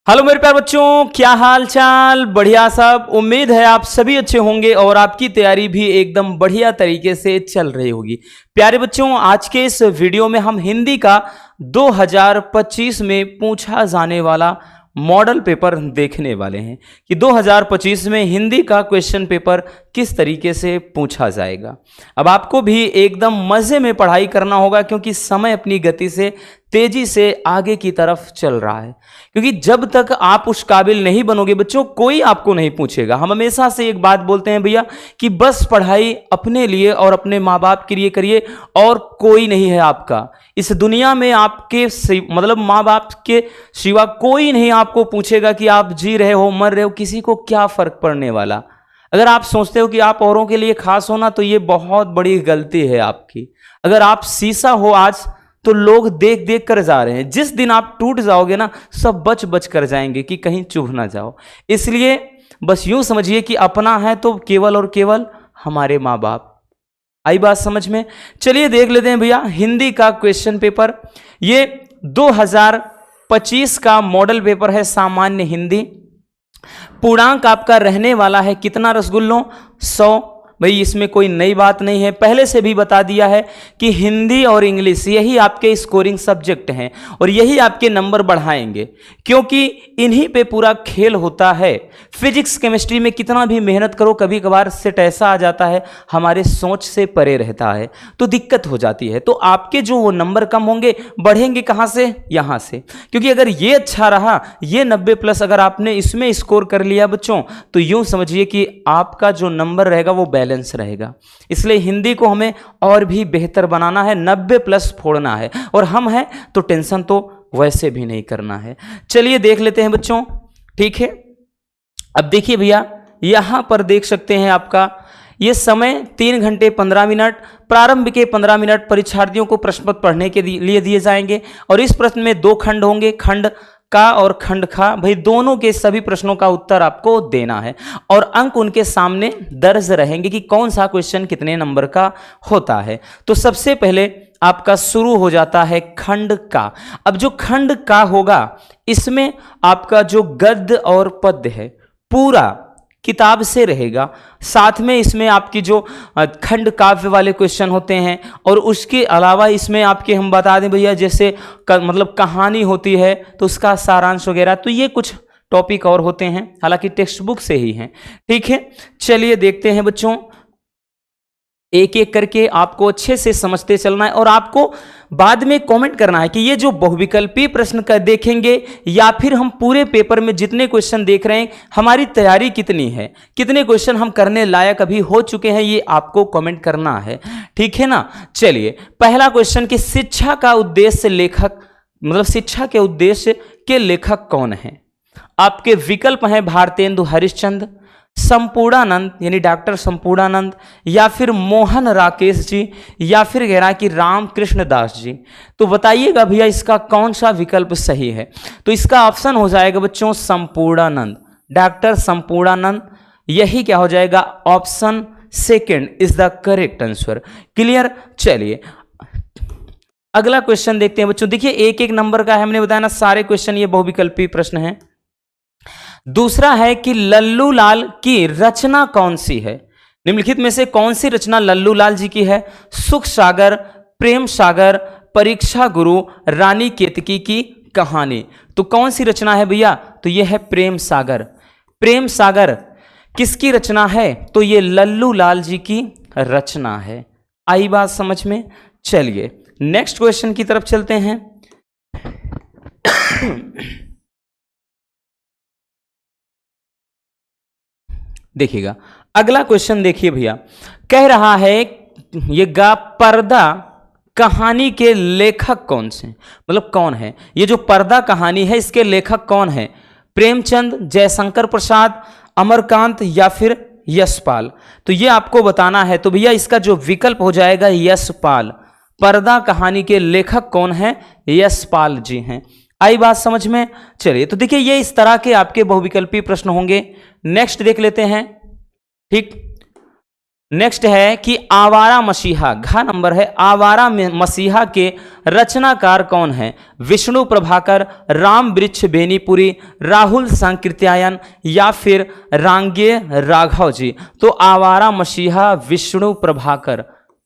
Hello मेरे प्यारे बच्चों, क्या हाल चाल। बढ़िया सब। उम्मीद है आप सभी अच्छे होंगे और आपकी तैयारी भी एकदम बढ़िया तरीके से चल रही होगी। प्यारे बच्चों, आज के इस वीडियो में हम हिंदी का 2025 में पूछा जाने वाला मॉडल पेपर देखने वाले हैं कि 2025 में हिंदी का क्वेश्चन पेपर किस तरीके से पूछा जाएगा। अब आपको भी एकदम मजे में पढ़ाई करना होगा क्योंकि समय अपनी गति से तेजी से आगे की तरफ चल रहा है। क्योंकि जब तक आप उस काबिल नहीं बनोगे बच्चों, कोई आपको नहीं पूछेगा। हम हमेशा से एक बात बोलते हैं भैया कि बस पढ़ाई अपने लिए और अपने माँ बाप के लिए करिए और कोई नहीं है आपका इस दुनिया में। आपके मतलब माँ बाप के सिवा कोई नहीं आपको पूछेगा कि आप जी रहे हो मर रहे हो, किसी को क्या फर्क पड़ने वाला। अगर आप सोचते हो कि आप औरों के लिए खास होना तो ये बहुत बड़ी गलती है आपकी। अगर आप शीशा हो आज तो लोग देख देख कर जा रहे हैं, जिस दिन आप टूट जाओगे ना सब बच बच कर जाएंगे कि कहीं चुभ ना जाओ। इसलिए बस यूं समझिए कि अपना है तो केवल और केवल हमारे माँ बाप। आई बात समझ में? चलिए देख लेते हैं भैया हिंदी का क्वेश्चन पेपर। ये 2025 का मॉडल पेपर है, सामान्य हिंदी। पूर्णांक आपका रहने वाला है कितना रसगुल्लों? 100। भाई इसमें कोई नई बात नहीं है, पहले से भी बता दिया है कि हिंदी और इंग्लिश यही आपके स्कोरिंग सब्जेक्ट हैं और यही आपके नंबर बढ़ाएंगे क्योंकि इन्हीं पे पूरा खेल होता है। फिजिक्स केमिस्ट्री में कितना भी मेहनत करो कभी कभार सेट ऐसा आ जाता है हमारे सोच से परे रहता है तो दिक्कत हो जाती है। तो आपके जो वो नंबर कम होंगे, बढ़ेंगे कहाँ से? यहाँ से। क्योंकि अगर ये अच्छा रहा, ये 90+ अगर आपने इसमें स्कोर कर लिया बच्चों, तो यूं समझिए कि आपका जो नंबर रहेगा वो बैलेंस रहेगा। इसलिए हिंदी को हमें और भी बेहतर बनाना है, 90+ फोड़ना है और हम हैं तो टेंशन तो वैसे भी नहीं करना है। चलिए देख लेते हैं बच्चों, ठीक है। अब देखिए भैया यहां पर देख सकते हैं आपका ये समय 3 घंटे 15 मिनट। प्रारंभ के 15 मिनट परीक्षार्थियों को प्रश्न पत्र पढ़ने के लिए दिए जाएंगे और इस प्रश्न में 2 खंड होंगे, खंड का और खंड खा। भाई दोनों के सभी प्रश्नों का उत्तर आपको देना है और अंक उनके सामने दर्ज रहेंगे कि कौन सा क्वेश्चन कितने नंबर का होता है। तो सबसे पहले आपका शुरू हो जाता है खंड का। अब जो खंड का होगा इसमें आपका जो गद्य और पद्य है पूरा किताब से रहेगा। साथ में इसमें आपकी जो खंड काव्य वाले क्वेश्चन होते हैं और उसके अलावा इसमें आपके हम बता दें भैया जैसे मतलब कहानी होती है तो उसका सारांश वगैरह, तो ये कुछ टॉपिक और होते हैं, हालांकि टेक्स्ट बुक से ही हैं, ठीक है। चलिए देखते हैं बच्चों, एक एक करके आपको अच्छे से समझते चलना है और आपको बाद में कमेंट करना है कि ये जो बहुविकल्पी प्रश्न का देखेंगे या फिर हम पूरे पेपर में जितने क्वेश्चन देख रहे हैं हमारी तैयारी कितनी है, कितने क्वेश्चन हम करने लायक अभी हो चुके हैं, ये आपको कमेंट करना है, ठीक है ना। चलिए पहला क्वेश्चन कि शिक्षा का उद्देश्य लेखक मतलब शिक्षा के उद्देश्य के लेखक कौन है? आपके विकल्प हैं भारतेंदु हरिश्चंद्र, संपूर्णानंद यानी डॉक्टर संपूर्णानंद, या फिर मोहन राकेश जी, या फिर कह रहा है कि रामकृष्ण दास जी। तो बताइएगा भैया इसका कौन सा विकल्प सही है? तो इसका ऑप्शन हो जाएगा बच्चों संपूर्णानंद, डॉक्टर संपूर्णानंद। यही क्या हो जाएगा? Option second is the correct answer. Clear? चलिए अगला क्वेश्चन देखते हैं बच्चों। देखिए एक एक नंबर का है, हमने बताया ना सारे क्वेश्चन ये बहुविकल्पी प्रश्न है। दूसरा है कि लल्लू लाल की रचना कौन सी है? निम्नलिखित में से कौन सी रचना लल्लू लाल जी की है? सुख सागर, प्रेम सागर, परीक्षा गुरु, रानी केतकी की कहानी। तो कौन सी रचना है भैया? तो यह है प्रेम सागर। प्रेम सागर किसकी रचना है? तो ये लल्लू लाल जी की रचना है। आई बात समझ में? चलिए नेक्स्ट क्वेश्चन की तरफ चलते हैं। देखिएगा अगला क्वेश्चन, देखिए भैया कह रहा है ये पर्दा कहानी के लेखक कौन से, मतलब कौन है? ये जो पर्दा कहानी है इसके लेखक कौन है? प्रेमचंद, जयशंकर प्रसाद, अमरकांत या फिर यशपाल। तो ये आपको बताना है। तो भैया इसका जो विकल्प हो जाएगा यशपाल। पर्दा कहानी के लेखक कौन है? यशपाल जी हैं। आई बात समझ में? चलिए तो देखिए ये इस तरह के आपके बहुविकल्पी प्रश्न होंगे। नेक्स्ट देख लेते हैं, ठीक। नेक्स्ट है कि आवारा मसीहा, घ नंबर है, आवारा मसीहा के रचनाकार कौन है? विष्णु प्रभाकर, राम वृक्ष बेनीपुरी, राहुल सांकृत्यायन या फिर रांगे राघव जी। तो आवारा मसीहा विष्णु प्रभाकर,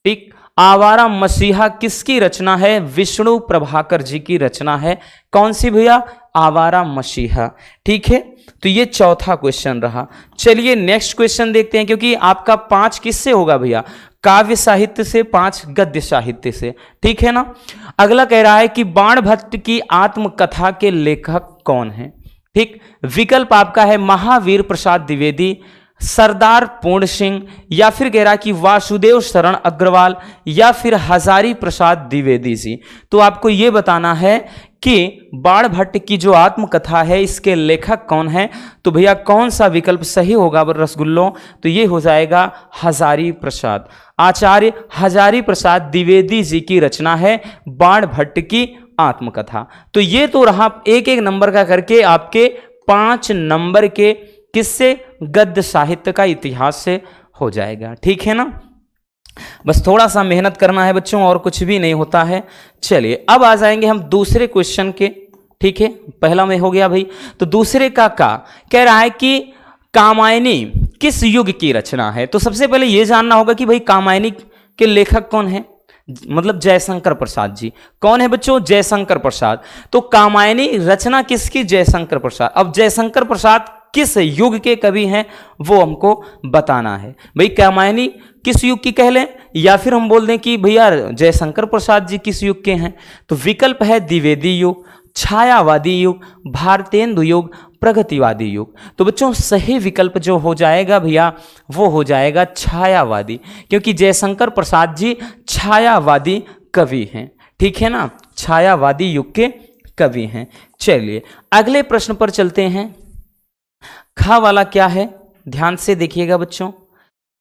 ठीक। आवारा मसीहा किसकी रचना है? विष्णु प्रभाकर जी की रचना है। कौन सी भैया? आवारा मसीहा, ठीक है। तो ये चौथा क्वेश्चन रहा। चलिए नेक्स्ट क्वेश्चन देखते हैं, क्योंकि आपका 5 किससे होगा भैया? काव्य साहित्य से, 5 गद्य साहित्य से, ठीक है ना। अगला कह रहा है कि बाणभट्ट की आत्मकथा के लेखक कौन है? ठीक, विकल्प आपका है महावीर प्रसाद द्विवेदी, सरदार पूर्ण सिंह, या फिर कह रहा कि वासुदेव शरण अग्रवाल, या फिर हजारी प्रसाद द्विवेदी जी। तो आपको यह बताना है कि बाणभट्ट की जो आत्मकथा है इसके लेखक कौन है। तो भैया कौन सा विकल्प सही होगा रसगुल्लों? तो ये हो जाएगा हजारी प्रसाद, आचार्य हजारी प्रसाद द्विवेदी जी की रचना है बाणभट्ट की आत्मकथा। तो ये तो रहा एक एक नंबर का करके आपके 5 नंबर के किससे? गद्य साहित्य का इतिहास से हो जाएगा, ठीक है ना। बस थोड़ा सा मेहनत करना है बच्चों, और कुछ भी नहीं होता है। चलिए अब आ जाएंगे हम दूसरे क्वेश्चन के, ठीक है। पहला में हो गया भाई, तो दूसरे का कह रहा है कि कामायनी किस युग की रचना है? तो सबसे पहले यह जानना होगा कि भाई कामायनी के लेखक कौन है? मतलब जयशंकर प्रसाद जी। कौन है बच्चों? जयशंकर प्रसाद। तो कामायनी रचना किसकी? जयशंकर प्रसाद। अब जयशंकर प्रसाद किस युग के कवि हैं वो हमको बताना है। भाई कामायनी किस युग की कह लें, या फिर हम बोल दें कि भैया जयशंकर प्रसाद जी किस युग के हैं? तो विकल्प है द्विवेदी युग, छायावादी युग, भारतेंदु युग, प्रगतिवादी युग। तो बच्चों सही विकल्प जो हो जाएगा भैया वो हो जाएगा छायावादी, क्योंकि जयशंकर प्रसाद जी छायावादी कवि हैं, ठीक है ना, छायावादी युग के कवि हैं। चलिए अगले प्रश्न पर चलते हैं। खा वाला क्या है? ध्यान से देखिएगा बच्चों।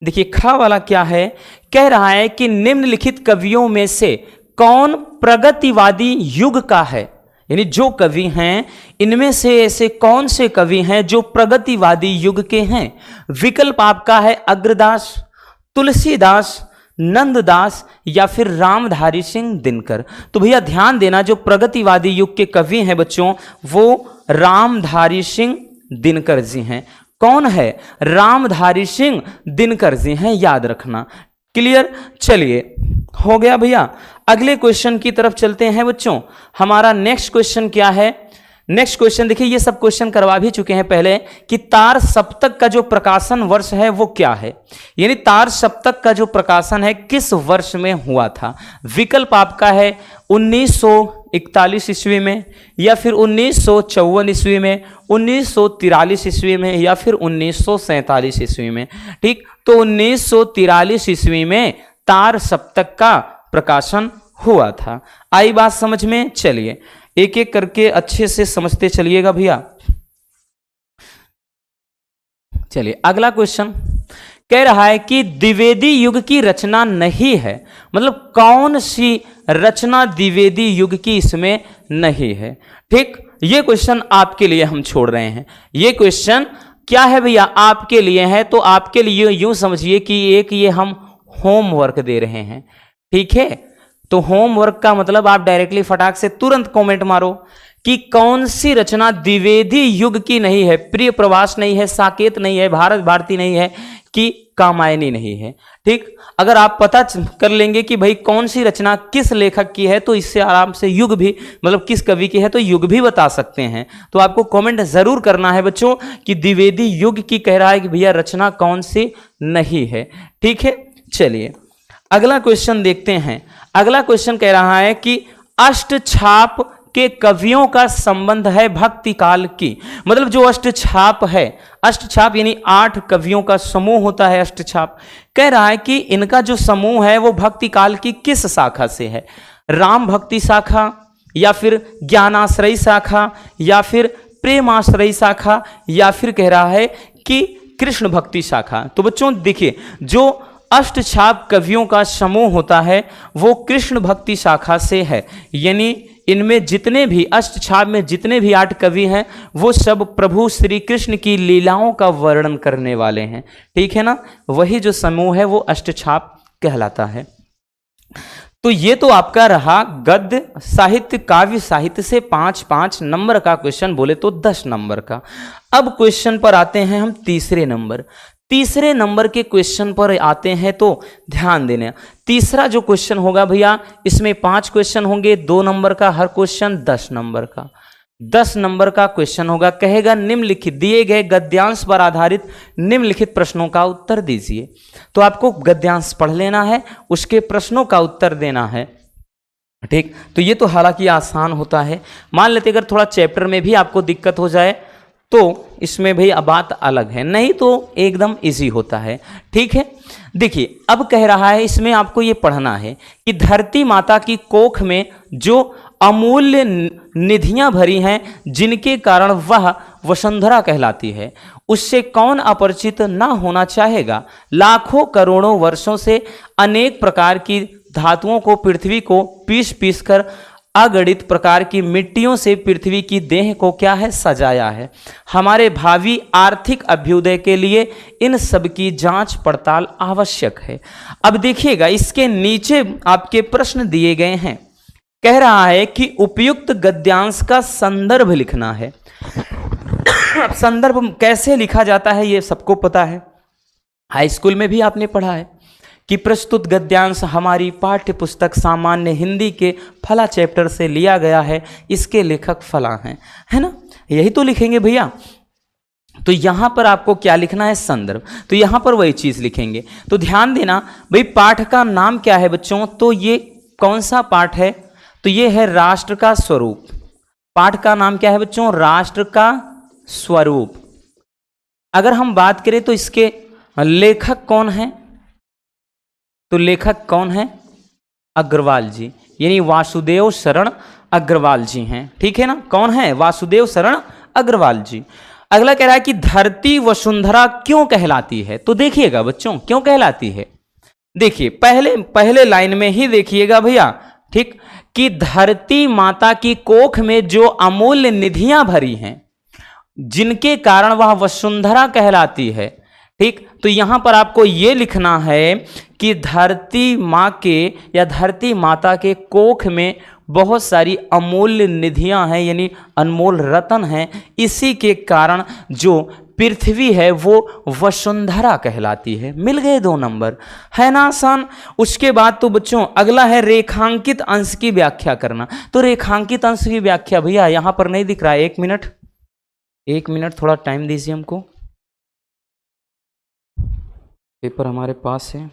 देखिए खा वाला क्या है? कह रहा है कि निम्नलिखित कवियों में से कौन प्रगतिवादी युग का है? यानी जो कवि हैं इनमें से ऐसे कौन से कवि हैं जो प्रगतिवादी युग के हैं? विकल्प आपका है अग्रदास, तुलसीदास, नंददास या फिर रामधारी सिंह दिनकर। तो भैया ध्यान देना, जो प्रगतिवादी युग के कवि हैं बच्चों वो रामधारी सिंह दिनकर जी हैं। कौन है? रामधारी सिंह दिनकर जी हैं, याद रखना। क्लियर? चलिए हो गया भैया। अगले क्वेश्चन की तरफ चलते हैं बच्चों। हमारा नेक्स्ट क्वेश्चन क्या है? नेक्स्ट क्वेश्चन देखिए, ये सब क्वेश्चन करवा भी चुके हैं पहले कि तार सप्तक का जो प्रकाशन वर्ष है वो क्या है, यानी तार सप्तक का जो प्रकाशन है किस वर्ष में हुआ था। विकल्प आपका है 1941 ईस्वी में, या फिर 1954 ईस्वी में, 1943 ईस्वी में, या फिर 1947 ईस्वी में। ठीक, तो 1943 ईस्वी में तार सप्तक का प्रकाशन हुआ था। आई बात समझ में? चलिए एक एक करके अच्छे से समझते चलिएगा भैया। चलिए अगला क्वेश्चन कह रहा है कि द्विवेदी युग की रचना नहीं है, मतलब कौन सी रचना द्विवेदी युग की इसमें नहीं है। ठीक, ये क्वेश्चन आपके लिए हम छोड़ रहे हैं। ये क्वेश्चन क्या है भैया? आपके लिए है, तो आपके लिए यूं समझिए कि एक ये हम होमवर्क दे रहे हैं। ठीक है, तो होमवर्क का मतलब आप डायरेक्टली फटाक से तुरंत कमेंट मारो कि कौन सी रचना द्विवेदी युग की नहीं है। प्रिय प्रवास नहीं है, साकेत नहीं है, भारत भारती नहीं है, कि कामायनी नहीं है। ठीक, अगर आप पता कर लेंगे कि भाई कौन सी रचना किस लेखक की है तो इससे आराम से युग भी, मतलब किस कवि की है तो युग भी बता सकते हैं। तो आपको कमेंट जरूर करना है बच्चों कि द्विवेदी युग की कह रहा है कि भैया रचना कौन सी नहीं है। ठीक है, चलिए अगला क्वेश्चन देखते हैं। अगला क्वेश्चन कह रहा है कि अष्टछाप के कवियों का संबंध है भक्ति काल की, मतलब जो अष्टछाप है, अष्टछाप यानी 8 कवियों का समूह होता है अष्टछाप। कह रहा है कि इनका जो समूह है वो भक्ति काल की किस शाखा से है? राम भक्ति शाखा, या फिर ज्ञानाश्रयी शाखा, या फिर प्रेमाश्रयी शाखा, या फिर कह रहा है कि कृष्ण भक्ति शाखा। तो बच्चों देखिए, जो अष्टछाप कवियों का समूह होता है वो कृष्ण भक्ति शाखा से है, यानी इनमें जितने भी अष्टछाप में जितने भी 8 कवि हैं वो सब प्रभु श्री कृष्ण की लीलाओं का वर्णन करने वाले हैं, ठीक है ना। वही जो समूह है वो अष्टछाप कहलाता है। तो ये तो आपका रहा गद्य साहित्य, काव्य साहित्य से 5-5 नंबर का क्वेश्चन, बोले तो 10 नंबर का। अब क्वेश्चन पर आते हैं हम तीसरे नंबर के क्वेश्चन पर आते हैं। तो ध्यान देना, तीसरा जो क्वेश्चन होगा भैया, इसमें 5 क्वेश्चन होंगे, 2 नंबर का हर क्वेश्चन, 10 नंबर का। 10 नंबर का क्वेश्चन होगा, कहेगा निम्नलिखित दिए गए गद्यांश पर आधारित निम्नलिखित प्रश्नों का उत्तर दीजिए। तो आपको गद्यांश पढ़ लेना है, उसके प्रश्नों का उत्तर देना है, ठीक। तो ये तो हालांकि आसान होता है। मान लेते अगर थोड़ा चैप्टर में भी आपको दिक्कत हो जाए तो इसमें भी बात अलग है, नहीं तो एकदम इजी होता है, ठीक है। देखिए अब कह रहा है इसमें आपको ये पढ़ना है कि धरती माता की कोख में जो अमूल्य निधियां भरी हैं जिनके कारण वह वसुंधरा कहलाती है, उससे कौन अपरिचित ना होना चाहेगा। लाखों करोड़ों वर्षों से अनेक प्रकार की धातुओं को पृथ्वी को पीस पीस कर अगणित प्रकार की मिट्टियों से पृथ्वी की देह को क्या है सजाया है। हमारे भावी आर्थिक अभ्युदय के लिए इन सब की जांच पड़ताल आवश्यक है। अब देखिएगा इसके नीचे आपके प्रश्न दिए गए हैं, कह रहा है कि उपयुक्त गद्यांश का संदर्भ लिखना है। अब संदर्भ कैसे लिखा जाता है ये सबको पता है, हाई स्कूल में भी आपने पढ़ा है कि प्रस्तुत गद्यांश हमारी पाठ्य पुस्तक सामान्य हिंदी के फला चैप्टर से लिया गया है, इसके लेखक फला हैं, है ना, यही तो लिखेंगे भैया। तो यहां पर आपको क्या लिखना है, संदर्भ। तो यहां पर वही चीज लिखेंगे। तो ध्यान देना भाई, पाठ का नाम क्या है बच्चों, तो ये कौन सा पाठ है, तो ये है राष्ट्र का स्वरूप। पाठ का नाम क्या है बच्चों, राष्ट्र का स्वरूप। अगर हम बात करें तो इसके लेखक कौन है, तो लेखक कौन है, अग्रवाल जी, यानी वासुदेव शरण अग्रवाल जी हैं, ठीक है ना। कौन है, वासुदेव शरण अग्रवाल जी। अगला कह रहा है कि धरती वसुंधरा क्यों कहलाती है। तो देखिएगा बच्चों क्यों कहलाती है, देखिए पहले लाइन में ही देखिएगा भैया, ठीक, कि धरती माता की कोख में जो अमूल्य निधियां भरी हैं जिनके कारण वह वसुंधरा कहलाती है, ठीक। तो यहां पर आपको यह लिखना है कि धरती माँ के या धरती माता के कोख में बहुत सारी अमूल्य निधियां हैं, यानी अनमोल रत्न हैं, इसी के कारण जो पृथ्वी है वो वसुंधरा कहलाती है। मिल गए 2 नंबर, है ना आसान। उसके बाद तो बच्चों अगला है रेखांकित अंश की व्याख्या करना। तो रेखांकित अंश की व्याख्या भैया यहां पर नहीं दिख रहा है, 1 मिनट थोड़ा टाइम दीजिए हमको, पेपर हमारे पास है।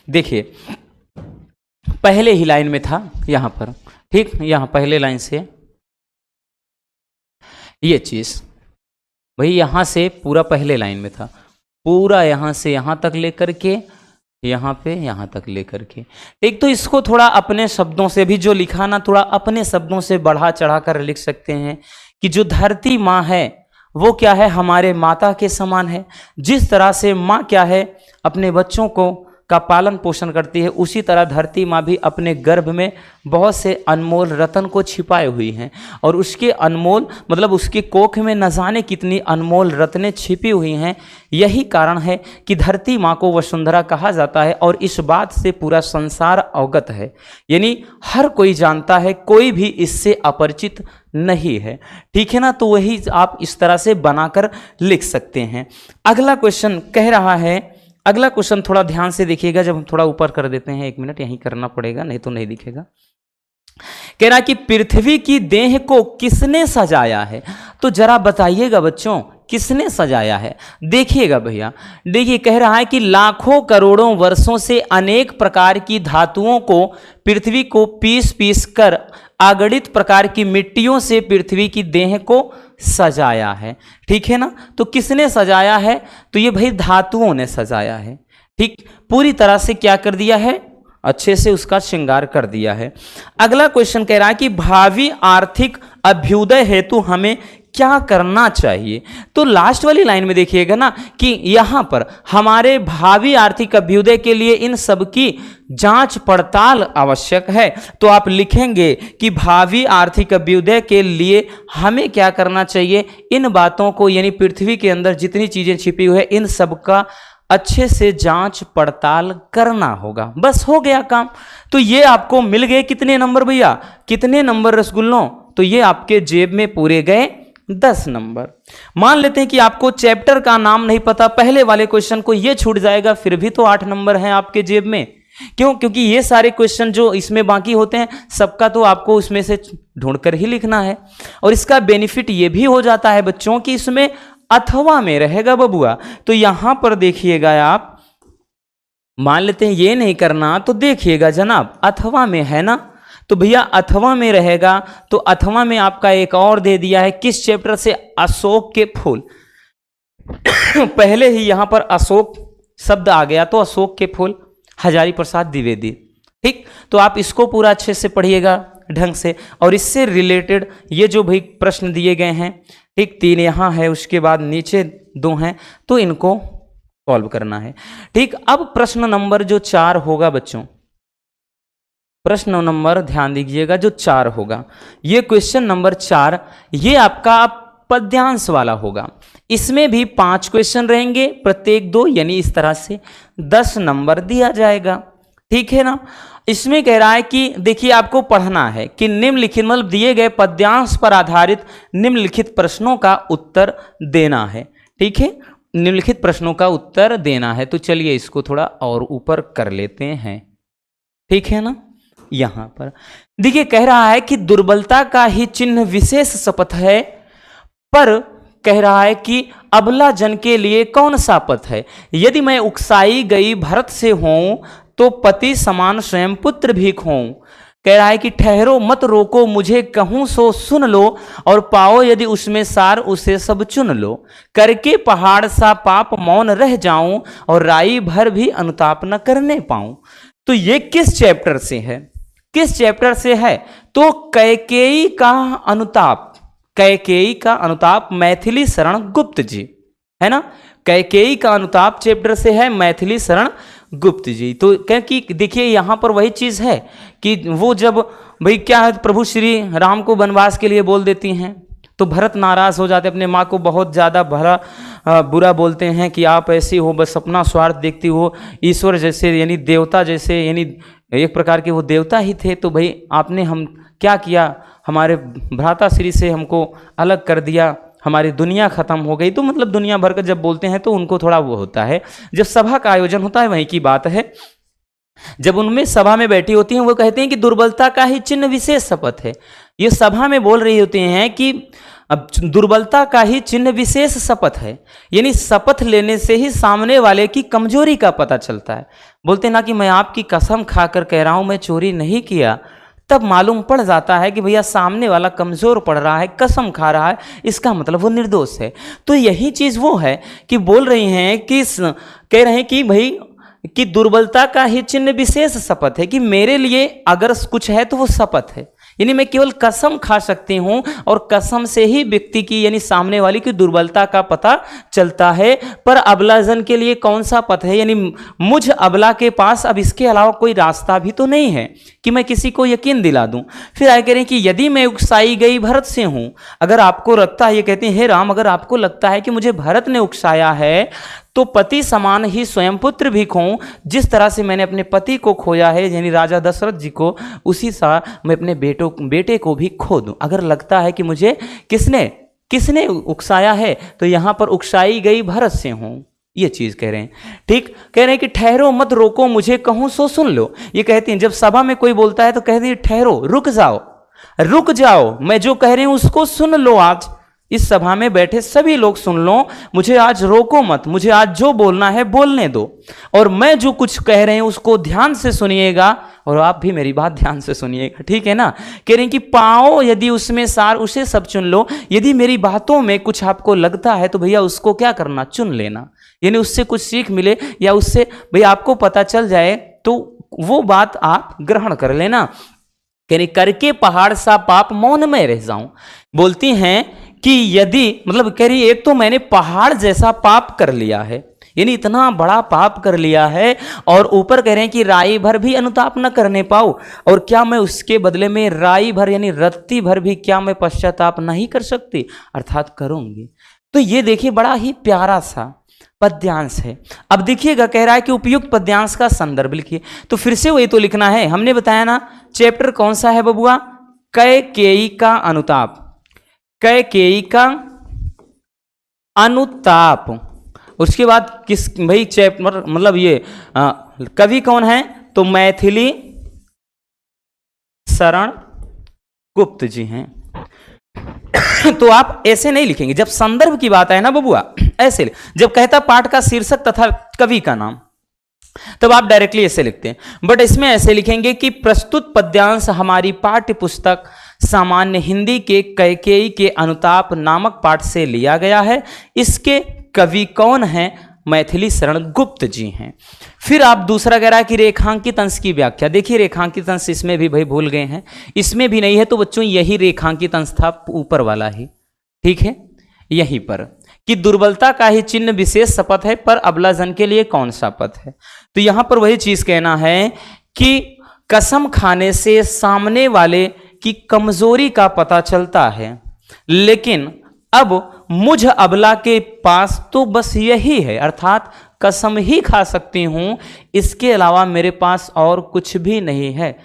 देखिए पहले ही लाइन में था यहां पर, ठीक, यहां पहले लाइन से ये चीज भाई यहां से पूरा पहले लाइन में था, पूरा यहां से यहां तक लेकर के यहाँ पे यहाँ तक लेकर के, ठीक। तो इसको थोड़ा अपने शब्दों से भी जो लिखा ना, थोड़ा अपने शब्दों से बढ़ा चढ़ा कर लिख सकते हैं कि जो धरती माँ है वो क्या है, हमारे माता के समान है। जिस तरह से माँ क्या है अपने बच्चों को का पालन पोषण करती है, उसी तरह धरती माँ भी अपने गर्भ में बहुत से अनमोल रत्न को छिपाए हुई हैं, और उसके अनमोल मतलब उसके कोख में न जाने कितनी अनमोल रत्नें छिपी हुई हैं। यही कारण है कि धरती माँ को वसुंधरा कहा जाता है, और इस बात से पूरा संसार अवगत है, यानी हर कोई जानता है, कोई भी इससे अपरिचित नहीं है, ठीक है ना। तो वही आप इस तरह से बनाकर लिख सकते हैं। अगला क्वेश्चन कह रहा है, अगला क्वेश्चन थोड़ा ध्यान से देखिएगा, जब हम थोड़ा ऊपर कर देते हैं, 1 मिनट यहीं करना पड़ेगा नहीं तो नहीं दिखेगा। कह रहा कि पृथ्वी की देह को किसने सजाया है। तो जरा बताइएगा बच्चों किसने सजाया है। देखिएगा भैया, देखिए कह रहा है कि लाखों करोड़ों वर्षों से अनेक प्रकार की धातुओं को पृथ्वी को पीस पीस कर अगणित प्रकार की मिट्टियों से पृथ्वी की देह को सजाया है, ठीक है ना। तो किसने सजाया है, तो ये भाई धातुओं ने सजाया है, ठीक, पूरी तरह से क्या कर दिया है, अच्छे से उसका श्रृंगार कर दिया है। अगला क्वेश्चन कह रहा है कि भावी आर्थिक अभ्युदय हेतु हमें क्या करना चाहिए। तो लास्ट वाली लाइन में देखिएगा ना कि यहां पर हमारे भावी आर्थिक अभ्युदय के लिए इन सब की जांच पड़ताल आवश्यक है। तो आप लिखेंगे कि भावी आर्थिक अभ्युदय के लिए हमें क्या करना चाहिए, इन बातों को यानी पृथ्वी के अंदर जितनी चीजें छिपी हुई है इन सब का अच्छे से जांच पड़ताल करना होगा। बस हो गया काम। तो ये आपको मिल गए कितने नंबर भैया, कितने नंबर रसगुल्लों, तो ये आपके जेब में पूरे गए 10 नंबर। मान लेते हैं कि आपको चैप्टर का नाम नहीं पता, पहले वाले क्वेश्चन को ये छूट जाएगा, फिर भी तो 8 नंबर हैं आपके जेब में। क्यों? क्योंकि ये सारे क्वेश्चन जो इसमें बाकी होते हैं सबका तो आपको उसमें से ढूंढकर ही लिखना है। और इसका बेनिफिट ये भी हो जाता है बच्चों कि इसमें अथवा में रहेगा बबुआ। तो यहां पर देखिएगा आप, मान लेते हैं ये नहीं करना, तो देखिएगा जनाब अथवा में है ना, तो भैया अथवा में रहेगा। तो अथवा में आपका एक और दे दिया है, किस चैप्टर से, अशोक के फूल। पहले ही यहां पर अशोक शब्द आ गया, तो अशोक के फूल हजारी प्रसाद द्विवेदी। ठीक, तो आप इसको पूरा अच्छे से पढ़िएगा ढंग से। और इससे रिलेटेड ये जो भाई प्रश्न दिए गए हैं, ठीक 3 यहाँ है, उसके बाद नीचे 2 हैं, तो इनको सॉल्व करना है। ठीक, अब प्रश्न नंबर जो 4 होगा बच्चों, प्रश्न नंबर ध्यान दीजिएगा जो 4 होगा, ये क्वेश्चन नंबर 4 ये आपका पद्यांश वाला होगा। इसमें भी 5 क्वेश्चन रहेंगे, प्रत्येक 2 यानी इस तरह से 10 नंबर दिया जाएगा। ठीक है ना। इसमें कह रहा है कि देखिए आपको पढ़ना है कि निम्नलिखित मतलब दिए गए पद्यांश पर आधारित निम्नलिखित प्रश्नों का उत्तर देना है। ठीक है, निम्नलिखित प्रश्नों का उत्तर देना है। तो चलिए इसको थोड़ा और ऊपर कर लेते हैं। ठीक है ना। यहां पर देखिए कह रहा है कि दुर्बलता का ही चिन्ह विशेष शपथ है, पर कह रहा है कि अबला जन के लिए कौन सा पथ है। यदि मैं उकसाई गई भरत से हूं तो पति समान स्वयं पुत्र भी खोऊं। कह रहा है कि ठहरो मत रोको मुझे कहूं सो सुन लो, और पाओ यदि उसमें सार उसे सब चुन लो। करके पहाड़ सा पाप मौन रह जाऊं, और राई भर भी अनुताप न करने पाऊं। तो ये किस चैप्टर से है, किस चैप्टर से है, तो कैकेयी का अनुताप, कैकेयी का अनुताप मैथिली शरण गुप्त जी, है ना। कैकेयी का अनुताप चैप्टर से है मैथिली शरण गुप्त जी। तो क्योंकि देखिए यहां पर वही चीज है कि वो जब भाई क्या है, प्रभु श्री राम को वनवास के लिए बोल देती हैं, तो भरत नाराज हो जाते, अपने माँ को बहुत ज़्यादा बुरा बोलते हैं कि आप ऐसी हो, बस अपना स्वार्थ देखती हो, ईश्वर जैसे यानी देवता जैसे, यानी एक प्रकार के वो देवता ही थे। तो भाई आपने हम क्या किया, हमारे भ्राता श्री से हमको अलग कर दिया, हमारी दुनिया खत्म हो गई। तो मतलब दुनिया भर का जब बोलते हैं तो उनको थोड़ा वो होता है। जब सभा का आयोजन होता है वहीं की बात है, जब उनमें सभा में बैठी होती हैं वो कहते हैं कि दुर्बलता का ही चिन्ह विशेष शपथ है। ये सभा में बोल रही होती हैं कि अब दुर्बलता का ही चिन्ह विशेष शपथ है, यानी शपथ लेने से ही सामने वाले की कमजोरी का पता चलता है। बोलते ना कि मैं आपकी कसम खाकर कह रहा हूं मैं चोरी नहीं किया, तब मालूम पड़ जाता है कि भैया सामने वाला कमजोर पड़ रहा है, कसम खा रहा है, इसका मतलब वो निर्दोष है। तो यही चीज वो है कि बोल रही हैं कि कह रहे हैं कि भाई कि दुर्बलता का ही चिन्ह विशेष शपथ है, कि मेरे लिए अगर कुछ है तो वो शपथ है, यानी मैं केवल कसम खा सकती हूं, और कसम से ही व्यक्ति की यानी सामने वाली की दुर्बलता का पता चलता है। पर अबला जन के लिए कौन सा पथ है, यानी मुझ अबला के पास अब इसके अलावा कोई रास्ता भी तो नहीं है कि मैं किसी को यकीन दिला दूं। फिर आगे कह रहे हैं कि यदि मैं उकसाई गई भरत से हूं, अगर आपको लगता है, ये कहते हैं हे राम अगर आपको लगता है कि मुझे भरत ने उकसाया है, तो पति समान ही स्वयं पुत्र भी खोऊं। जिस तरह से मैंने अपने पति को खोया है यानी राजा दशरथ जी को, उसी सा मैं अपने बेटे को भी खो दूं। अगर लगता है कि मुझे किसने उकसाया है, तो यहां पर उकसाई गई भरत से हूं, ये चीज कह रहे हैं। ठीक, कह रहे हैं कि ठहरो मत रोको मुझे कहूं सो सुन लो। ये कहती हैं जब सभा में कोई बोलता है तो कहती है ठहरो, रुक जाओ, मैं जो कह रही हूं उसको सुन लो। आज इस सभा में बैठे सभी लोग सुन लो, मुझे आज रोको मत, मुझे आज जो बोलना है बोलने दो, और मैं जो कुछ कह रहे हैं उसको ध्यान से सुनिएगा, और आप भी मेरी बात ध्यान से सुनिएगा। ठीक है ना। कह रहे हैं कि पाओ यदि उसमें सार उसे सब चुन लो। यदि मेरी बातों में कुछ आपको लगता है तो भैया उसको क्या करना, चुन लेना, यानी उससे कुछ सीख मिले या उससे भैया आपको पता चल जाए तो वो बात आप ग्रहण कर लेना। करके पहाड़ सा पाप मौन में रह जाऊं। बोलती हैं कि यदि मतलब कह रही एक तो मैंने पहाड़ जैसा पाप कर लिया है, यानी इतना बड़ा पाप कर लिया है, और ऊपर कह रहे हैं कि राई भर भी अनुताप न करने पाऊं, और क्या मैं उसके बदले में राई भर यानी रत्ती भर भी क्या मैं पश्चाताप नहीं कर सकती, अर्थात करूंगी। तो ये देखिए बड़ा ही प्यारा सा पद्यांश है। अब देखिएगा कह रहा है कि उपयुक्त पद्यांश का संदर्भ लिखिए, तो फिर से वही तो लिखना है, हमने बताया ना चैप्टर कौन सा है बबुआ, कैकेयी का अनुताप, कैकेयी का अनुताप। उसके बाद किस भाई चैप्टर मतलब ये कवि कौन है, तो मैथिली शरण गुप्त जी हैं। तो आप ऐसे नहीं लिखेंगे, जब संदर्भ की बात है ना बबुआ ऐसे, जब कहता पाठ का शीर्षक तथा कवि का नाम तब आप डायरेक्टली ऐसे लिखते हैं, बट इसमें ऐसे लिखेंगे कि प्रस्तुत पद्यांश हमारी पाठ्य पुस्तक सामान्य हिंदी के कैकेयी के अनुताप नामक पाठ से लिया गया है। इसके कवि कौन हैं, मैथिली शरण गुप्त जी हैं। फिर आप दूसरा कह रहा है कि रेखांकित अंश की व्याख्या। देखिए रेखांकित अंश इसमें भी भाई भूल गए हैं, इसमें भी नहीं है, तो बच्चों यही रेखांकित अंश था ऊपर वाला ही, ठीक है, यहीं पर कि दुर्बलता का ही चिन्ह विशेष शपथ है, पर अबला जन के लिए कौन सा पथ है। तो यहां पर वही चीज कहना है कि कसम खाने से सामने वाले की कमजोरी का पता चलता है, लेकिन अब मुझ अबला के पास तो बस यही है, अर्थात कसम ही खा सकती हूं, इसके अलावा मेरे पास और कुछ भी नहीं है,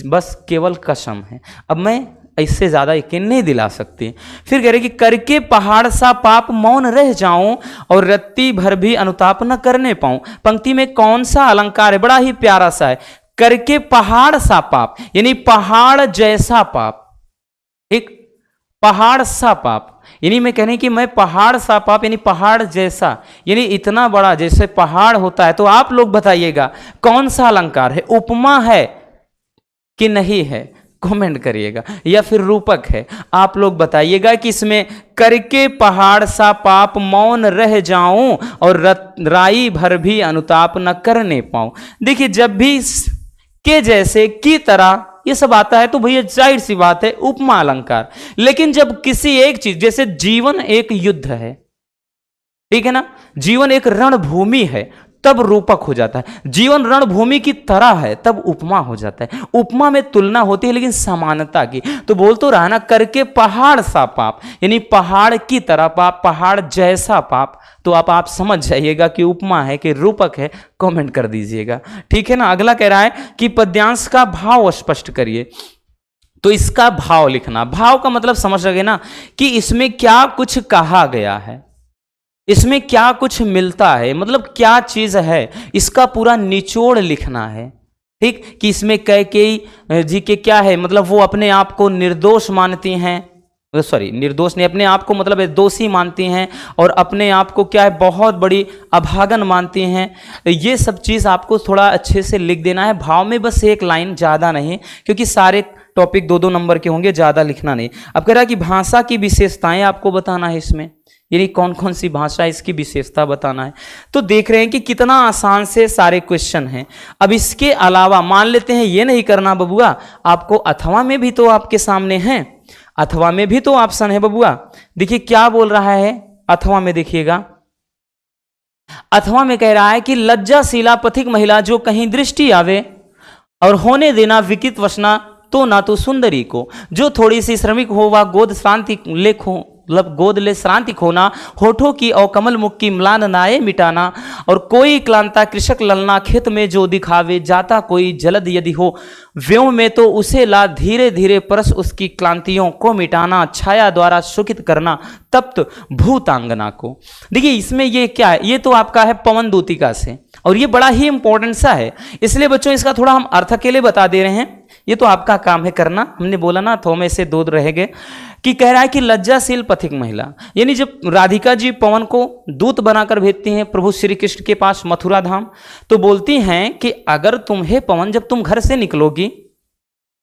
बस केवल कसम है। अब मैं इससे ज्यादा यकीन नहीं दिला सकती। फिर कह रहे कि करके पहाड़ सा पाप मौन रह जाऊं, और रत्ती भर भी अनुताप न करने पाऊं। पंक्ति में कौन सा अलंकार है, बड़ा ही प्यारा सा है, करके पहाड़ सा पाप, यानी पहाड़ जैसा पाप, एक पहाड़ सा पाप, यानी मैं कहने कि मैं पहाड़ सा पाप, यानी पहाड़ जैसा, यानी इतना बड़ा जैसे पहाड़ होता है। तो आप लोग बताइएगा कौन सा अलंकार है, उपमा है कि नहीं है, कमेंट करिएगा, या फिर रूपक है, आप लोग बताइएगा कि इसमें करके पहाड़ सा पाप मौन रह जाऊं, और राई भर भी अनुताप न करने पाऊं। देखिए जब भी के जैसे की तरह ये सब आता है तो भैया जाहिर सी बात है उपमा अलंकार। लेकिन जब किसी एक चीज, जैसे जीवन एक युद्ध है, ठीक है ना, जीवन एक रणभूमि है, तब रूपक हो जाता है। जीवन रणभूमि की तरह है, तब उपमा हो जाता है। उपमा में तुलना होती है लेकिन समानता की। तो बोल तो रहा ना, करके पहाड़ सा पाप, यानी पहाड़ की तरह पाप, पहाड़ जैसा पाप। तो आप समझ जाइएगा कि उपमा है कि रूपक है, कमेंट कर दीजिएगा, ठीक है ना। अगला कह रहा है कि पद्यांश का भाव स्पष्ट करिए। तो इसका भाव लिखना, भाव का मतलब समझ रहे ना कि इसमें क्या कुछ कहा गया है, इसमें क्या कुछ मिलता है, मतलब क्या चीज है, इसका पूरा निचोड़ लिखना है, ठीक। कि इसमें कैकेयी जी के क्या है, मतलब वो अपने आप को निर्दोष मानती हैं, सॉरी निर्दोष नहीं, अपने आप को मतलब दोषी मानती हैं, और अपने आप को क्या है बहुत बड़ी अभागन मानती हैं। ये सब चीज़ आपको थोड़ा अच्छे से लिख देना है। भाव में बस एक लाइन, ज़्यादा नहीं, क्योंकि सारे टॉपिक 2-2 नंबर के होंगे, ज़्यादा लिखना नहीं। अब कह रहा है कि भाषा की विशेषताएं आपको बताना है इसमें, यानी कौन कौन सी भाषा, इसकी विशेषता बताना है। तो देख रहे हैं कि कितना आसान से सारे क्वेश्चन हैं। अब इसके अलावा मान लेते हैं ये नहीं करना बबुआ, आपको अथवा में भी तो आपके सामने हैं, अथवा में भी तो ऑप्शन है बबुआ। देखिए क्या बोल रहा है अथवा में, देखिएगा अथवा में कह रहा है कि लज्जाशीला पथिक महिला जो कहीं दृष्टि आवे, और होने देना विकित वसना तो ना तो सुंदरी को, जो थोड़ी सी श्रमिक हो वह गोद शांति लेख हो, मतलब गोद ले श्रांति खोना, होठों की और कमल मुख की म्लान नाये मिटाना, और कोई क्लांता कृषक ललना खेत में जो दिखावे, जाता कोई जलद यदि हो व्योम में तो उसे ला धीरे धीरे परस उसकी क्लांतियों को मिटाना, छाया द्वारा सुखित करना तप्त भूतांगना को। देखिए इसमें ये क्या है, ये तो आपका है पवन दूतिका से, और ये बड़ा ही इंपॉर्टेंट सा है, इसलिए बच्चों इसका थोड़ा हम अर्थ अकेले बता दे रहे हैं, ये तो आपका काम है करना। हमने बोला ना थो में से दूध रहेंगे, कि कह रहा है कि लज्जाशील पथिक महिला, यानी जब राधिका जी पवन को दूत बनाकर भेजती हैं प्रभु श्री कृष्ण के पास मथुरा धाम, तो बोलती हैं कि अगर तुम्हें पवन, जब तुम घर से निकलोगी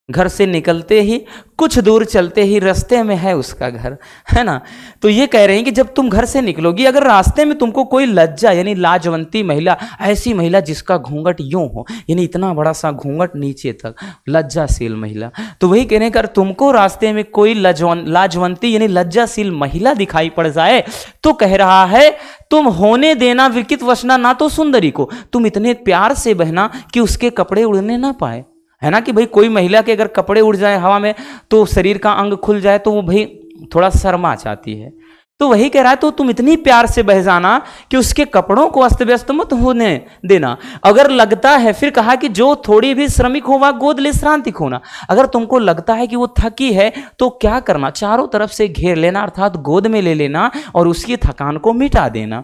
घर से निकलते ही कुछ दूर चलते ही रास्ते में है उसका घर, है ना। तो ये कह रहे हैं कि जब तुम घर से निकलोगी, अगर रास्ते में तुमको कोई लज्जा यानी लाजवंती महिला, ऐसी महिला जिसका घूंघट यूं हो, यानी इतना बड़ा सा घूंघट नीचे तक, लज्जाशील महिला, तो वही कहने कर तुमको रास्ते में कोई लाजवंती यानी लज्जाशील महिला दिखाई पड़ जाए तो कह रहा है तुम होने देना विकित वसना ना तो सुंदरी को, तुम इतने प्यार से बहना कि उसके कपड़े उड़ने ना पाए, है ना। कि भाई कोई महिला के अगर कपड़े उड़ जाए हवा में तो शरीर का अंग खुल जाए तो वो भाई थोड़ा शर्मा जाती है। तो वही कह रहा है तो तुम इतनी प्यार से बह जाना कि उसके कपड़ों को अस्त व्यस्त मत होने देना। अगर लगता है, फिर कहा कि जो थोड़ी भी श्रमिक हो वह गोद ले श्रांति खोना, अगर तुमको लगता है कि वो थकी है तो क्या करना, चारों तरफ से घेर लेना अर्थात गोद में ले लेना और उसकी थकान को मिटा देना।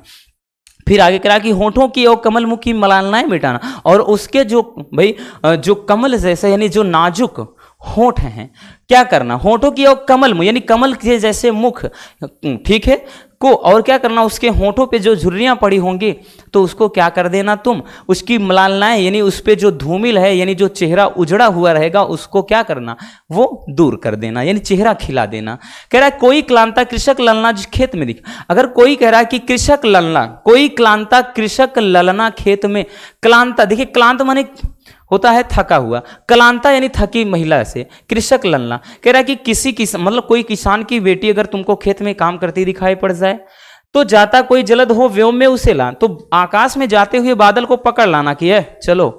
फिर आगे कहा कि होठों की और कमल मुख की मलालनाएं मिटाना, और उसके जो भाई जो कमल जैसे यानी जो नाजुक होठ हैं क्या करना, होठों की और कमल मुख यानी कमल के जैसे मुख, ठीक है, को और क्या करना, उसके होठों पे जो झुर्रियां पड़ी होंगी तो उसको क्या कर देना तुम, उसकी मलालनाएं यानी उस पे जो धूमिल है यानी जो चेहरा उजड़ा हुआ रहेगा उसको क्या करना, वो दूर कर देना यानी चेहरा खिला देना। कह रहा है कोई क्लांता कृषक ललना जिस खेत में दिख, अगर कोई कह रहा है कि कृषक ललना, कोई क्लांता कृषक ललना खेत में, क्लांता देखिए क्लांत माने होता है थका हुआ, क्लांता यानी थकी महिला से, कृषक ललना कह रहा है कि किसी मतलब कोई किसान की बेटी अगर तुमको खेत में काम करती दिखाई पड़ जाए तो जाता कोई जलद हो व्योम में उसे ला, तो आकाश में जाते हुए बादल को पकड़ लाना कि है चलो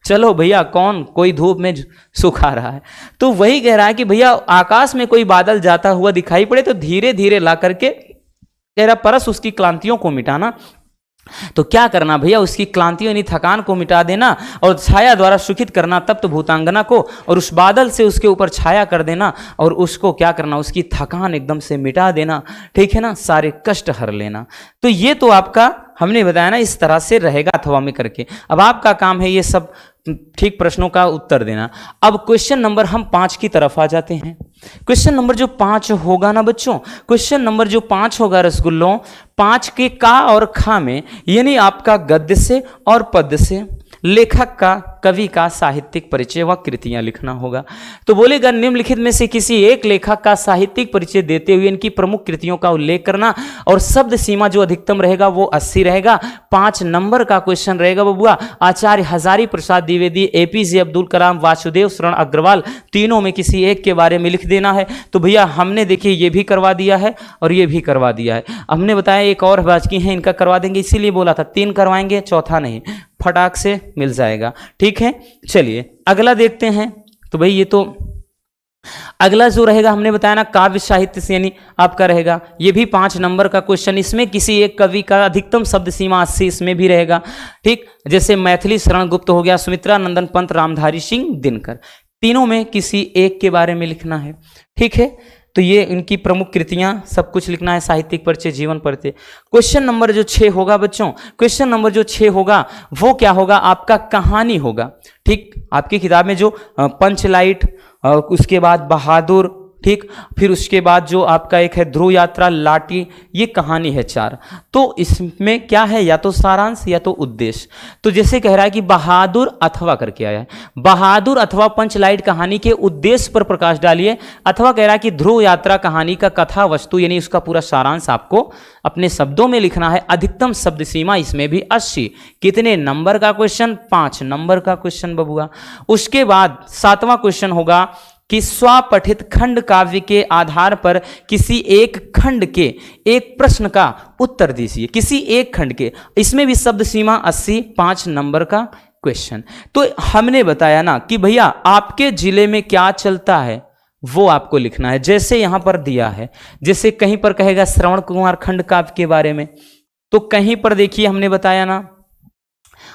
चलो भैया, कौन कोई धूप में सुखा रहा है। तो वही कह रहा है कि भैया आकाश में कोई बादल जाता हुआ दिखाई पड़े तो धीरे धीरे ला करके कह रहा परस उसकी क्लांतियों को मिटाना। तो क्या करना भैया, उसकी क्लांतियों यानी थकान को मिटा देना और छाया द्वारा सुखित करना तप्त भूतांगना को, और उस बादल से उसके ऊपर छाया कर देना और उसको क्या करना, उसकी थकान एकदम से मिटा देना, ठीक है ना, सारे कष्ट हर लेना। तो ये तो आपका हमने बताया ना इस तरह से रहेगा अथवा में करके। अब आपका काम है ये सब ठीक प्रश्नों का उत्तर देना। अब क्वेश्चन नंबर हम 5 की तरफ आ जाते हैं। क्वेश्चन नंबर जो 5 होगा ना बच्चों, क्वेश्चन नंबर जो 5 होगा रसगुल्लों, 5 के का और खा में यानी आपका गद्य से और पद्य से लेखक का, कवि का साहित्यिक परिचय व कृतियां लिखना होगा। तो बोलेगा निम्नलिखित में से किसी एक लेखक का साहित्यिक परिचय देते हुए इनकी प्रमुख कृतियों का उल्लेख करना, और शब्द सीमा जो अधिकतम रहेगा वो 80 रहेगा। 5 नंबर का क्वेश्चन रहेगा बबुआ। आचार्य हजारी प्रसाद द्विवेदी, एपीजे अब्दुल कलाम, वासुदेव शरण अग्रवाल, तीनों में किसी एक के बारे में लिख देना है। तो भैया हमने देखिए ये भी करवा दिया है और ये भी करवा दिया है। हमने बताया एक और बाकी है इनका करवा देंगे, इसीलिए बोला था 3 करवाएंगे, चौथा नहीं, फटाक से मिल जाएगा, ठीक है। चलिए अगला देखते हैं। तो भाई ये तो अगला जो रहेगा हमने बताया ना काव्य साहित्य से यानी आपका रहेगा, ये भी 5 नंबर का क्वेश्चन। इसमें किसी एक कवि का अधिकतम शब्द सीमा 80 इसमें भी रहेगा, ठीक। जैसे मैथिली शरण गुप्त हो गया, सुमित्रा नंदन पंत, रामधारी सिंह दिनकर, तीनों में किसी एक के बारे में लिखना है, ठीक है। तो ये इनकी प्रमुख कृतियां सब कुछ लिखना है, साहित्यिक परिचय, जीवन परिचय। क्वेश्चन नंबर जो 6 होगा बच्चों, क्वेश्चन नंबर जो 6 होगा वो क्या होगा, आपका कहानी होगा, ठीक। आपकी किताब में जो पंचलाइट, उसके बाद बहादुर, ठीक, फिर उसके बाद जो आपका एक है ध्रुव यात्रा, लाठी, ये कहानी है 4। तो इसमें क्या है, या तो सारांश या तो उद्देश्य। तो जैसे कह रहा है कि बहादुर अथवा करके आया है, बहादुर अथवा पंचलाइट कहानी के उद्देश्य पर प्रकाश डालिए, अथवा कह रहा है कि ध्रुव यात्रा कहानी का कथा वस्तु यानी उसका पूरा सारांश आपको अपने शब्दों में लिखना है। अधिकतम शब्द सीमा इसमें भी 80। कितने नंबर का क्वेश्चन, 5 नंबर का क्वेश्चन बबुआ। उसके बाद 7वां क्वेश्चन होगा कि स्वपठित खंड काव्य के आधार पर किसी एक खंड के एक प्रश्न का उत्तर दीजिए, किसी एक खंड के, इसमें भी शब्द सीमा 80, 5 नंबर का क्वेश्चन। तो हमने बताया ना कि भैया आपके जिले में क्या चलता है वो आपको लिखना है। जैसे यहां पर दिया है, जैसे कहीं पर कहेगा श्रवण कुमार खंड काव्य के बारे में, तो कहीं पर देखिए हमने बताया ना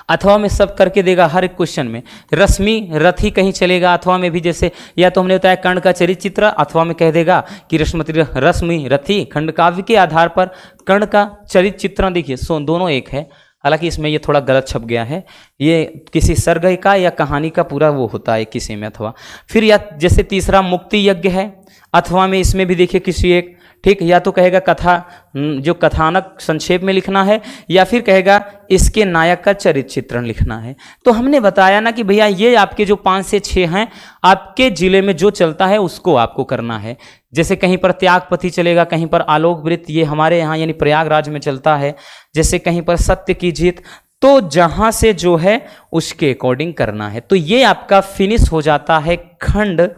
अथवा में सब करके देगा हर एक क्वेश्चन में। रश्मि रथी कहीं चलेगा अथवा में भी, जैसे या तो हमने बताया कर्ण का चरित्र चित्र, अथवा में कह देगा कि रश्मि रथी खंड काव्य के आधार पर कर्ण का चरित्र चित्रण। देखिए दोनों एक है, हालांकि इसमें ये थोड़ा गलत छप गया है, ये किसी सर्ग का या कहानी का पूरा वो होता है किसी में अथवा। फिर या जैसे तीसरा मुक्ति यज्ञ है अथवा में, इसमें भी देखिए किसी एक, ठीक, या तो कहेगा कथा जो कथानक संक्षेप में लिखना है, या फिर कहेगा इसके नायक का चरित्र चित्रण लिखना है। तो हमने बताया ना कि भैया ये आपके जो 5 से 6 हैं, आपके जिले में जो चलता है उसको आपको करना है। जैसे कहीं पर त्यागपति चलेगा, कहीं पर आलोक वृत्त, ये हमारे यहाँ यानी प्रयागराज में चलता है। जैसे कहीं पर सत्य की जीत, तो जहां से जो है उसके अकॉर्डिंग करना है। तो ये आपका फिनिश हो जाता है खंड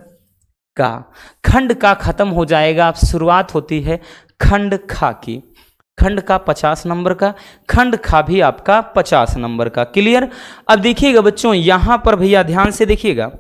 का खत्म हो जाएगा। अब शुरुआत होती है खंड खा की। खंड का 50 नंबर का, खंड खा भी आपका 50 नंबर का। क्लियर। अब देखिएगा बच्चों, यहां पर भैया ध्यान से देखिएगा,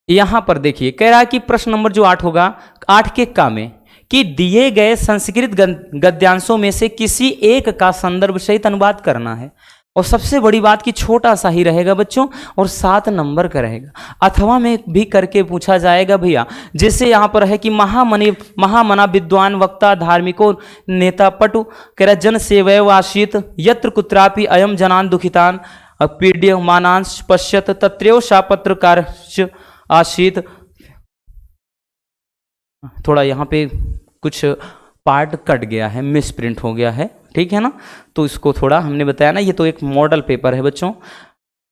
यहां पर देखिए कह रहा है कि प्रश्न नंबर जो 8 होगा, 8 के का में कि दिए गए संस्कृत गद्यांशों में से किसी एक का संदर्भ सहित अनुवाद करना है। और सबसे बड़ी बात कि छोटा सा ही रहेगा बच्चों, और 7 नंबर का रहेगा। अथवा में भी करके पूछा जाएगा भैया। जैसे यहाँ पर है कि महामना विद्वान वक्ता धार्मिको नेता पटु, कह रहा जन सेवैव आशीत यत्र कुत्रापि अयम जनान दुखितान पीड्यमानांश पश्यत तत्रैव शापत्रकार आशीत। थोड़ा यहाँ पे कुछ पार्ट कट गया है, मिस प्रिंट हो गया है, ठीक है ना। तो इसको थोड़ा हमने बताया ना, ये तो एक मॉडल पेपर है बच्चों।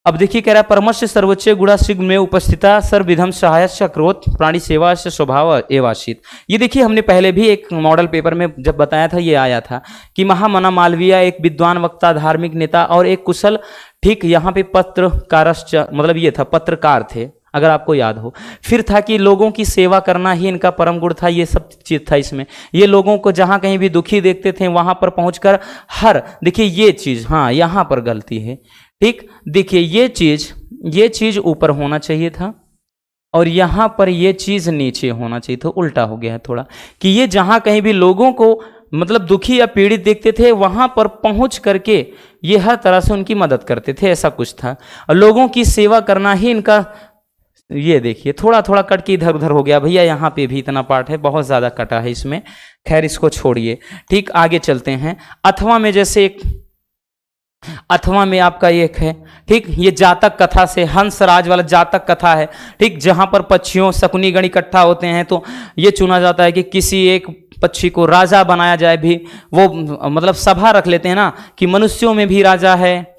अब देखिए कह रहा है परमस्य सर्वोच्च गुणा सिग्म में उपस्थिता सर्वविधम सहायस्य क्रोध प्राणी सेवा से स्वभाव एवाशित। ये देखिए हमने पहले भी एक मॉडल पेपर में जब बताया था, ये आया था कि महामना मालवीय एक विद्वान वक्ता धार्मिक नेता और एक कुशल, ठीक यहाँ पे पत्रकारश्च, मतलब ये था पत्रकार थे अगर आपको याद हो। फिर था कि लोगों की सेवा करना ही इनका परम गुण था, ये सब चीज था इसमें। ये लोगों को जहां कहीं भी दुखी देखते थे वहां पर पहुंचकर हर, देखिए ये चीज, हाँ यहां पर गलती है, ठीक। देखिए ये चीज ऊपर होना चाहिए था और यहां पर ये चीज नीचे होना चाहिए था, उल्टा हो गया है थोड़ा। कि ये जहां कहीं भी लोगों को मतलब दुखी या पीड़ित देखते थे वहां पर पहुंच करके ये हर तरह से उनकी मदद करते थे, ऐसा कुछ था। और लोगों की सेवा करना ही इनका, ये देखिए थोड़ा थोड़ा कट के इधर उधर हो गया भैया, यहाँ पे भी इतना पार्ट है, बहुत ज्यादा कटा है इसमें। खैर इसको छोड़िए, ठीक। आगे चलते हैं। अथवा में जैसे एक, अथवा में आपका एक है, ठीक, ये जातक कथा से, हंसराज वाला जातक कथा है, ठीक। जहां पर पक्षियों शकुनी गण इकट्ठा होते हैं तो ये चुना जाता है कि किसी एक पक्षी को राजा बनाया जाए। भी वो मतलब सभा रख लेते हैं ना कि मनुष्यों में भी राजा है,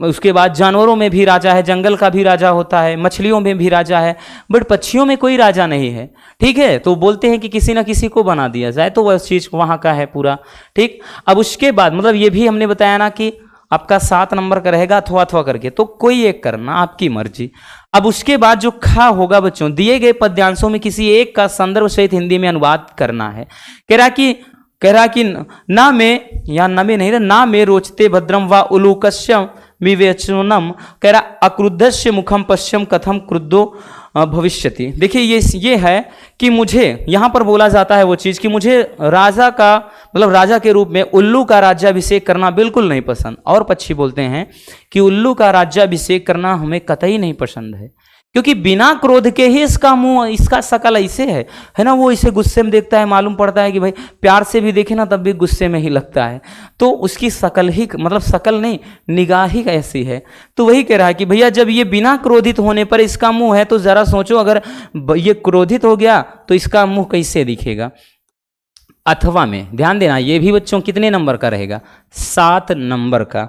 उसके बाद जानवरों में भी राजा है, जंगल का भी राजा होता है, मछलियों में भी राजा है, बट पक्षियों में कोई राजा नहीं है, ठीक है। तो बोलते हैं कि किसी ना किसी को बना दिया जाए, तो वह चीज वहां का है पूरा, ठीक। अब उसके बाद मतलब ये भी हमने बताया ना कि आपका 7 नंबर का रहेगा अथवा करके, तो कोई एक करना, आपकी मर्जी। अब उसके बाद जो खा होगा बच्चों, दिए गए पद्यांशों में किसी एक का संदर्भ सहित हिंदी में अनुवाद करना है। कह रहा कि ना में या न में नहीं, ना में रोचते भद्रम व उलूकस्यम विवेचनम, कह रहा अक्रुद्धस्य मुखम पश्यम कथम क्रुद्धो भविष्यति। देखिए ये है कि मुझे यहाँ पर बोला जाता है वो चीज़ कि मुझे राजा का मतलब राजा के रूप में उल्लू का राज्याभिषेक करना बिल्कुल नहीं पसंद। और पक्षी बोलते हैं कि उल्लू का राज्याभिषेक करना हमें कतई नहीं पसंद है, क्योंकि बिना क्रोध के ही इसका मुंह, इसका शकल ऐसे है ना। वो इसे गुस्से में देखता है, मालूम पड़ता है कि भाई प्यार से भी देखे ना तब भी गुस्से में ही लगता है। तो उसकी शकल ही, मतलब शकल नहीं, निगाह ही ऐसी है। तो वही कह रहा है कि भैया जब ये बिना क्रोधित होने पर इसका मुंह है, तो जरा सोचो अगर ये क्रोधित हो गया तो इसका मुंह कैसे दिखेगा। अथवा में ध्यान देना, ये भी बच्चों कितने नंबर का रहेगा, 7 नंबर का।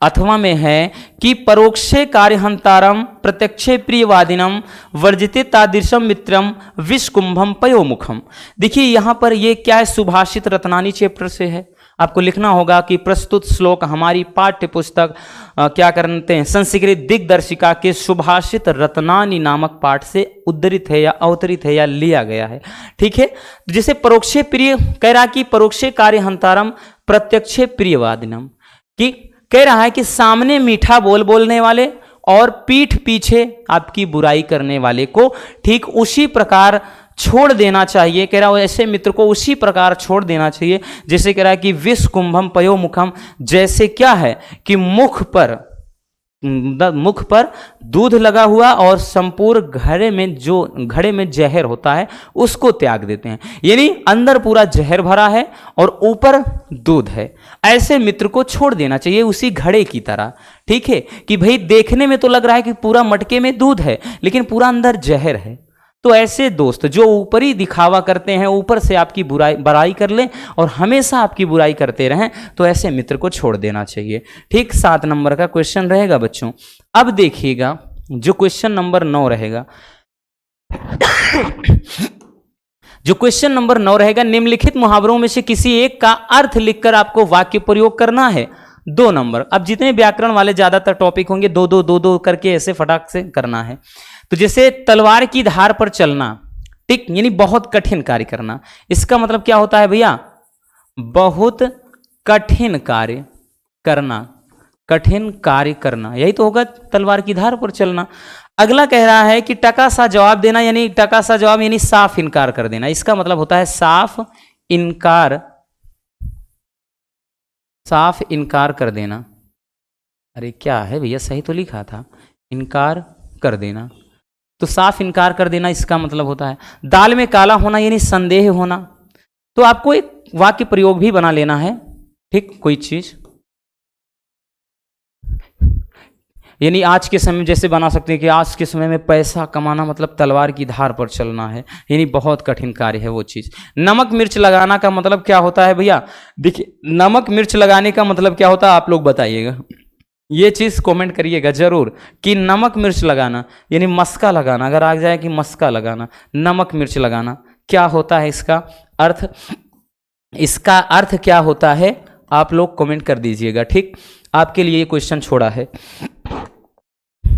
अथवा में है कि परोक्षे कार्यहंतारम प्रत्यक्षे प्रियवादिनम वर्जिते तादृशम मित्रम विषकुंभम पयोमुखम। देखिए यहाँ पर ये क्या है, सुभाषित रत्नानी चैप्टर से है। आपको लिखना होगा कि प्रस्तुत श्लोक हमारी पाठ्य पुस्तक क्या करते हैं, संस्कृत दिग्दर्शिका के सुभाषित रत्नानी नामक पाठ से उद्धृत है या अवतरित है या लिया गया है, ठीक है। जैसे परोक्षे प्रिय, कह रहा कि परोक्षे कार्यहंतारम प्रत्यक्षे प्रियवादिनम, कि कह रहा है कि सामने मीठा बोलने वाले और पीठ पीछे आपकी बुराई करने वाले को ठीक उसी प्रकार छोड़ देना चाहिए। कह रहा है ऐसे मित्र को उसी प्रकार छोड़ देना चाहिए जैसे कह रहा है कि विष कुंभम पयो मुखम, जैसे क्या है कि मुख पर दूध लगा हुआ और संपूर्ण घड़े में जहर होता है उसको त्याग देते हैं। यानी अंदर पूरा जहर भरा है और ऊपर दूध है, ऐसे मित्र को छोड़ देना चाहिए उसी घड़े की तरह, ठीक है। कि भाई देखने में तो लग रहा है कि पूरा मटके में दूध है लेकिन पूरा अंदर जहर है, तो ऐसे दोस्त जो ऊपरी दिखावा करते हैं, ऊपर से आपकी बड़ाई कर लें और हमेशा आपकी बुराई करते रहें, तो ऐसे मित्र को छोड़ देना चाहिए। ठीक, 7 नंबर का क्वेश्चन रहेगा बच्चों। अब देखिएगा जो क्वेश्चन नंबर 9 रहेगा, जो क्वेश्चन नंबर 9 रहेगा, निम्नलिखित मुहावरों में से किसी एक का अर्थ लिखकर आपको वाक्य प्रयोग करना है। 2 नंबर। अब जितने व्याकरण वाले ज्यादातर टॉपिक होंगे 2-2 करके ऐसे फटाक से करना है। तो जैसे तलवार की धार पर चलना, ठीक, यानी बहुत कठिन कार्य करना। इसका मतलब क्या होता है भैया? बहुत कठिन कार्य करना, कठिन कार्य करना, यही तो होगा तलवार की धार पर चलना। अगला कह रहा है कि टका सा जवाब देना, यानी टका सा जवाब यानी साफ इनकार कर देना। इसका मतलब होता है साफ इनकार, साफ इनकार कर देना। अरे क्या है भैया, सही तो लिखा था, इनकार कर देना। तो साफ इनकार कर देना इसका मतलब होता है। दाल में काला होना यानी संदेह होना। तो आपको एक वाक्य प्रयोग भी बना लेना है, ठीक, कोई चीज, यानी आज के समय जैसे बना सकते हैं कि आज के समय में पैसा कमाना मतलब तलवार की धार पर चलना है, यानी बहुत कठिन कार्य है वो चीज। नमक मिर्च लगाना का मतलब क्या होता है भैया? देखिए, नमक मिर्च लगाने का मतलब क्या होता है आप लोग बताइएगा, ये चीज कमेंट करिएगा जरूर कि नमक मिर्च लगाना यानी मस्का लगाना। अगर आ जाए कि मस्का लगाना, नमक मिर्च लगाना, क्या होता है इसका अर्थ? इसका अर्थ क्या होता है आप लोग कमेंट कर दीजिएगा। ठीक, आपके लिए ये क्वेश्चन छोड़ा है।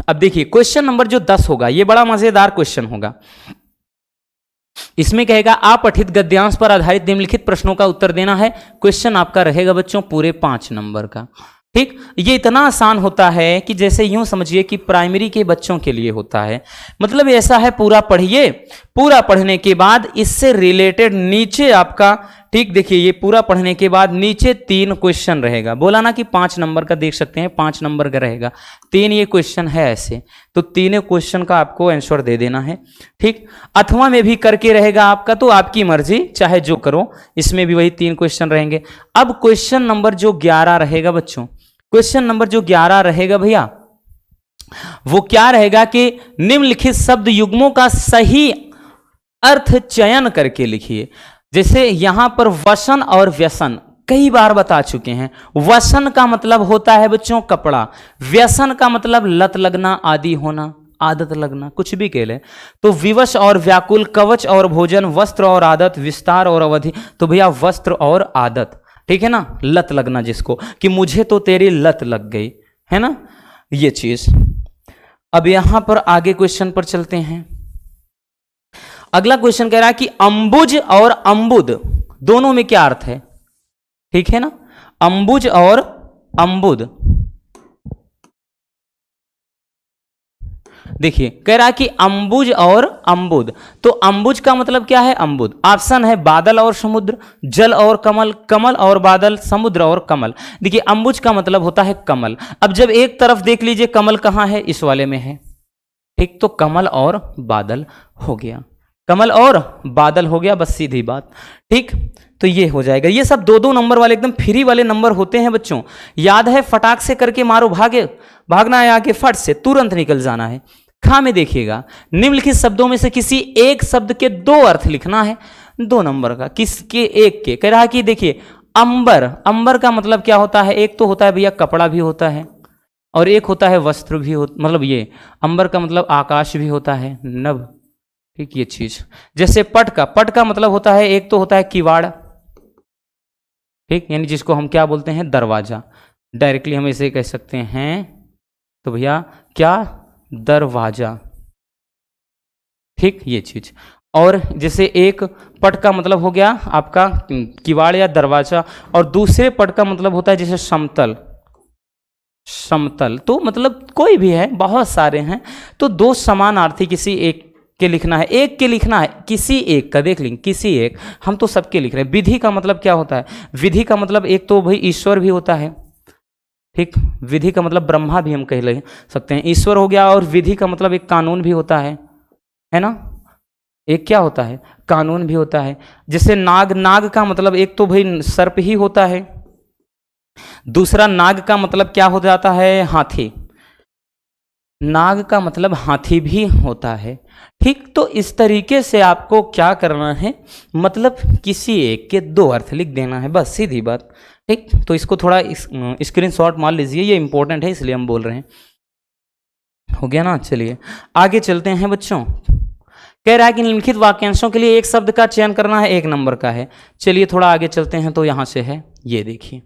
अब देखिए क्वेश्चन नंबर जो 10 होगा, ये बड़ा मजेदार क्वेश्चन होगा। इसमें कहेगा अपठित गद्यांश पर आधारित निम्नलिखित प्रश्नों का उत्तर देना है। क्वेश्चन आपका रहेगा बच्चों पूरे 5 नंबर का। ठीक, ये इतना आसान होता है कि जैसे यूं समझिए कि प्राइमरी के बच्चों के लिए होता है। मतलब ऐसा है, पूरा पढ़िए, पूरा पढ़ने के बाद इससे रिलेटेड नीचे आपका, ठीक, देखिए ये पूरा पढ़ने के बाद नीचे 3 क्वेश्चन रहेगा। बोला ना कि 5 नंबर का, देख सकते हैं 5 नंबर का रहेगा। 3 ये क्वेश्चन है ऐसे, तो तीनों क्वेश्चन का आपको आंसर दे देना है। ठीक, अथवा में भी करके रहेगा आपका, तो आपकी मर्जी, चाहे जो करो, इसमें भी वही 3 क्वेश्चन रहेंगे। अब क्वेश्चन नंबर जो 11 रहेगा बच्चों, क्वेश्चन नंबर जो 11 रहेगा भैया, वो क्या रहेगा कि निम्नलिखित शब्द युग्मों का सही अर्थ चयन करके लिखिए। जैसे यहां पर वसन और व्यसन कई बार बता चुके हैं। वसन का मतलब होता है बच्चों कपड़ा, व्यसन का मतलब लत लगना, आदि होना, आदत लगना, कुछ भी कह ले। तो विवश और व्याकुल, कवच और भोजन, वस्त्र और आदत, विस्तार और अवधि। तो भैया वस्त्र और आदत, ठीक है ना, लत लगना जिसको, कि मुझे तो तेरी लत लग गई है ना, ये चीज। अब यहां पर आगे क्वेश्चन पर चलते हैं। अगला क्वेश्चन कह रहा है कि अंबुज और अंबुद दोनों में क्या अर्थ है? ठीक है ना, अंबुज और अंबुद। देखिए कह रहा है कि अंबुज और अंबुद। तो अंबुज का मतलब क्या है? अंबुद। ऑप्शन है बादल और समुद्र, जल और कमल, कमल और बादल, समुद्र और कमल। देखिए अंबुज का मतलब होता है कमल। अब जब एक तरफ देख लीजिए कमल कहां है, इस वाले में है। ठीक, तो कमल और बादल हो गया, कमल और बादल हो गया, बस सीधी बात। ठीक, तो ये हो जाएगा। ये सब 2-2 नंबर वाले एकदम फ्री वाले नंबर होते हैं बच्चों, याद है, फटाक से करके मारो, भागना है आगे, फट से तुरंत निकल जाना है। खा में देखिएगा, निम्नलिखित शब्दों में से किसी एक शब्द के 2 अर्थ लिखना है, 2 नंबर का, किसके एक के। कह रहा है कि देखिए अंबर, अंबर का मतलब क्या होता है? एक तो होता है भैया कपड़ा भी होता है, और एक होता है वस्त्र भी मतलब ये अंबर का मतलब आकाश भी होता है, नभ। ठीक, ये चीज। जैसे पट का मतलब होता है, एक तो होता है किवाड़, ठीक, यानी जिसको हम क्या बोलते हैं, दरवाजा। डायरेक्टली हम इसे कह सकते हैं, तो भैया क्या, दरवाजा। ठीक, ये चीज। और जैसे एक पट का मतलब हो गया आपका किवाड़ या दरवाजा, और दूसरे पट का मतलब होता है जैसे समतल, समतल। तो मतलब कोई भी है, बहुत सारे हैं, तो 2 समानार्थी किसी एक के लिखना है, एक के लिखना है, किसी एक का, देख लेंगे किसी एक, हम तो सबके लिख रहे हैं। विधि का मतलब क्या होता है? विधि का मतलब एक तो भाई ईश्वर भी होता है, ठीक, विधि का मतलब ब्रह्मा भी हम कह सकते हैं, ईश्वर हो गया। और विधि का मतलब एक कानून भी होता है ना, एक क्या होता है, कानून भी होता है। जैसे नाग, नाग का मतलब एक तो भाई सर्प ही होता है, दूसरा नाग का मतलब क्या हो जाता है, हाथी। नाग का मतलब हाथी भी होता है। ठीक, तो इस तरीके से आपको क्या करना है, मतलब किसी एक के दो अर्थ लिख देना है, बस सीधी बात। ठीक, तो इसको थोड़ा स्क्रीनशॉट मार लीजिए, ये इंपॉर्टेंट है इसलिए हम बोल रहे हैं। हो गया ना, चलिए आगे चलते हैं बच्चों। कह रहा है कि निम्नलिखित वाक्यांशों के लिए एक शब्द का चयन करना है, 1 नंबर का है। चलिए थोड़ा आगे चलते हैं, तो यहां से है, ये देखिए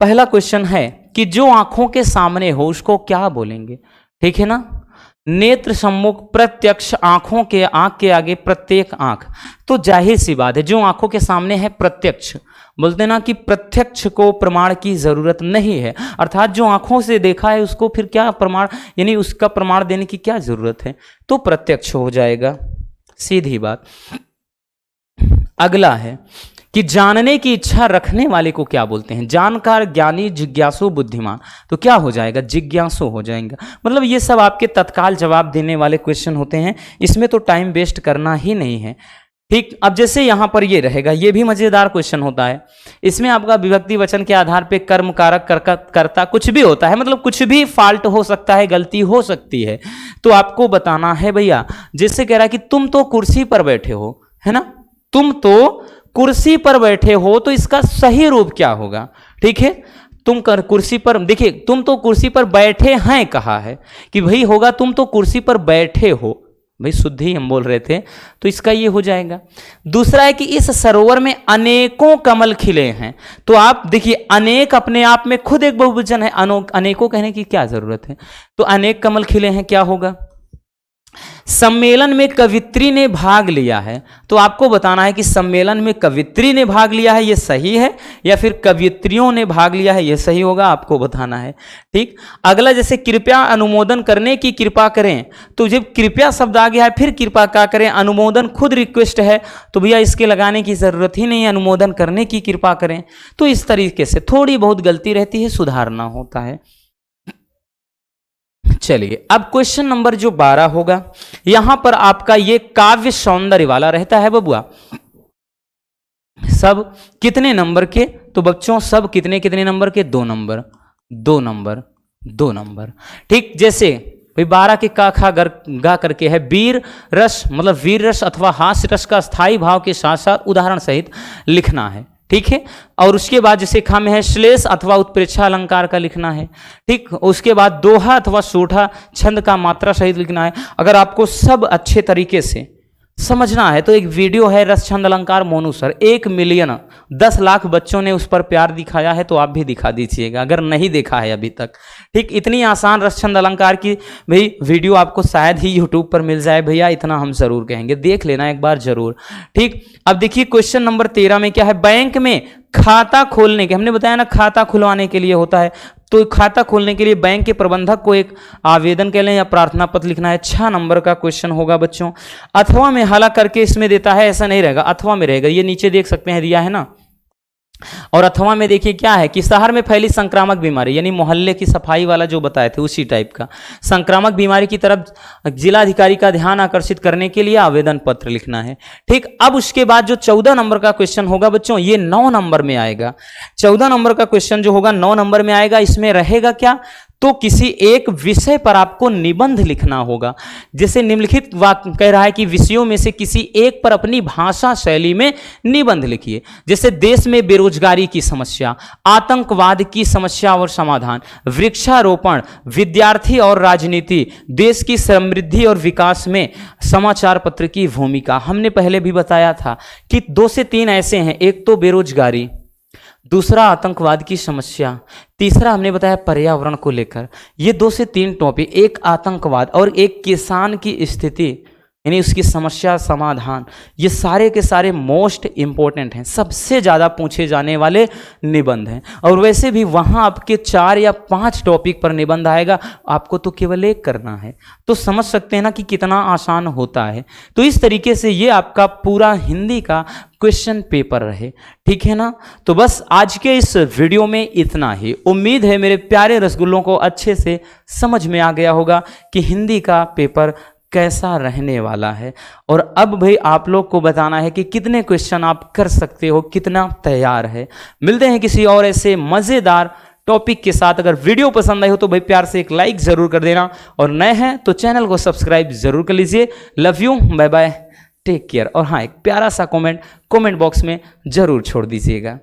पहला क्वेश्चन है कि जो आंखों के सामने हो उसको क्या बोलेंगे। ठीक है ना, नेत्र सम्मुख प्रत्यक्ष, आंखों के, आंख के आगे प्रत्येक आंख, तो जाहिर सी बात है जो आंखों के सामने है प्रत्यक्ष, बोलते ना कि प्रत्यक्ष को प्रमाण की जरूरत नहीं है, अर्थात जो आंखों से देखा है उसको फिर क्या प्रमाण, यानी उसका प्रमाण देने की क्या जरूरत है, तो प्रत्यक्ष हो जाएगा, सीधी बात। अगला है कि जानने की इच्छा रखने वाले को क्या बोलते हैं, जानकार, ज्ञानी, जिज्ञासु, बुद्धिमान, तो क्या हो जाएगा, जिज्ञासु हो जाएगा। मतलब ये सब आपके तत्काल जवाब देने वाले क्वेश्चन होते हैं, इसमें तो टाइम वेस्ट करना ही नहीं है। ठीक, अब जैसे यहां पर ये रहेगा, ये भी मजेदार क्वेश्चन होता है, इसमें आपका विभक्ति वचन के आधार पे कर्म, कारक, कर्ता कुछ भी होता है, मतलब कुछ भी फॉल्ट हो सकता है, गलती हो सकती है, तो आपको बताना है भैया। जैसे कह रहा है कि तुम तो कुर्सी पर बैठे हो, है ना, तुम तो कुर्सी पर बैठे हो, तो इसका सही रूप क्या होगा। ठीक है, तुम कर कुर्सी पर, देखिए तुम तो कुर्सी पर बैठे हैं कहा है कि भाई होगा तुम तो कुर्सी पर बैठे हो, भाई शुद्ध ही हम बोल रहे थे, तो इसका ये हो जाएगा। दूसरा है कि इस सरोवर में अनेकों कमल खिले हैं, तो आप देखिए अनेक अपने आप में खुद एक बहुवचन है, अनेकों कहने की क्या जरूरत है, तो अनेक कमल खिले हैं क्या होगा। सम्मेलन में कवित्री ने भाग लिया है, तो आपको बताना है कि सम्मेलन में कवित्री ने भाग लिया है, यह सही है, या फिर कवित्रियों ने भाग लिया है, यह सही होगा, आपको बताना है। ठीक, अगला जैसे कृपया अनुमोदन करने की कृपा करें, तो जब कृपया शब्द आ गया है फिर कृपा क्या करें, अनुमोदन खुद रिक्वेस्ट है, तो भैया इसके लगाने की जरूरत ही नहीं है, अनुमोदन करने की कृपा करें। तो इस तरीके से थोड़ी बहुत गलती रहती है, सुधारना होता है। चलिए अब क्वेश्चन नंबर जो 12 होगा, यहां पर आपका ये काव्य सौंदर्य वाला रहता है बबुआ। सब कितने नंबर के, तो बच्चों सब कितने कितने नंबर के, 2 नंबर 2 नंबर 2 नंबर। ठीक, जैसे भाई 12 के का खा गा करके है, वीर रस, मतलब वीर रस अथवा हास्य रस का स्थायी भाव के साथ साथ उदाहरण सहित लिखना है। ठीक है, और उसके बाद जैसे खा में है श्लेष अथवा उत्प्रेक्षा अलंकार का लिखना है। ठीक, उसके बाद दोहा अथवा सोठा छंद का मात्रा सहित लिखना है। अगर आपको सब अच्छे तरीके से समझना है तो एक वीडियो है रस छंद अलंकार मोनू सर, 1 मिलियन 10 लाख बच्चों ने उस पर प्यार दिखाया है, तो आप भी दिखा दीजिएगा अगर नहीं देखा है अभी तक। ठीक, इतनी आसान रस छंद अलंकार की भाई वीडियो आपको शायद ही यूट्यूब पर मिल जाए भैया, इतना हम जरूर कहेंगे, देख लेना एक बार जरूर। ठीक, अब देखिए क्वेश्चन नंबर 13 में क्या है, बैंक में खाता खोलने के, हमने बताया ना खाता खुलवाने के लिए होता है, तो खाता खोलने के लिए बैंक के प्रबंधक को एक आवेदन के लिए या प्रार्थना पत्र लिखना है। 6 नंबर का क्वेश्चन होगा बच्चों। अथवा में हाला करके इसमें देता है, ऐसा नहीं रहेगा, अथवा में रहेगा, ये नीचे देख सकते हैं दिया है ना। और अथवा में देखिए क्या है कि शहर में फैली संक्रामक बीमारी, यानी मोहल्ले की सफाई वाला जो बताए थे उसी टाइप का, संक्रामक बीमारी की तरफ जिलाधिकारी का ध्यान आकर्षित करने के लिए आवेदन पत्र लिखना है। ठीक, अब उसके बाद जो 14 नंबर का क्वेश्चन होगा बच्चों, ये 9 नंबर में आएगा। 14 नंबर का क्वेश्चन जो होगा 9 नंबर में आएगा, इसमें रहेगा क्या, तो किसी एक विषय पर आपको निबंध लिखना होगा। जैसे निम्नलिखित वाक्य कह रहा है कि विषयों में से किसी एक पर अपनी भाषा शैली में निबंध लिखिए। जैसे देश में बेरोजगारी की समस्या, आतंकवाद की समस्या और समाधान, वृक्षारोपण, विद्यार्थी और राजनीति, देश की समृद्धि और विकास में समाचार पत्र की भूमिका। हमने पहले भी बताया था कि 2 से 3 ऐसे हैं, एक तो बेरोजगारी, दूसरा आतंकवाद की समस्या, तीसरा हमने बताया पर्यावरण को लेकर। ये 2 से 3 टॉपिक, एक आतंकवाद और एक किसान की स्थिति यानी उसकी समस्या समाधान, ये सारे के सारे मोस्ट इंपॉर्टेंट हैं, सबसे ज़्यादा पूछे जाने वाले निबंध हैं। और वैसे भी वहाँ आपके 4 या 5 टॉपिक पर निबंध आएगा, आपको तो केवल एक करना है। तो समझ सकते हैं ना कि कितना आसान होता है। तो इस तरीके से ये आपका पूरा हिंदी का क्वेश्चन पेपर रहे, ठीक है ना। तो बस आज के इस वीडियो में इतना ही। उम्मीद है मेरे प्यारे रसगुल्लों को अच्छे से समझ में आ गया होगा कि हिंदी का पेपर कैसा रहने वाला है। और अब भाई आप लोग को बताना है कि कितने क्वेश्चन आप कर सकते हो, कितना तैयार है। मिलते हैं किसी और ऐसे मज़ेदार टॉपिक के साथ। अगर वीडियो पसंद आई हो तो भाई प्यार से एक लाइक जरूर कर देना, और नए हैं तो चैनल को सब्सक्राइब जरूर कर लीजिए। Love you, bye bye, take care. और हाँ, एक प्यारा सा कमेंट बॉक्स में जरूर छोड़ दीजिएगा।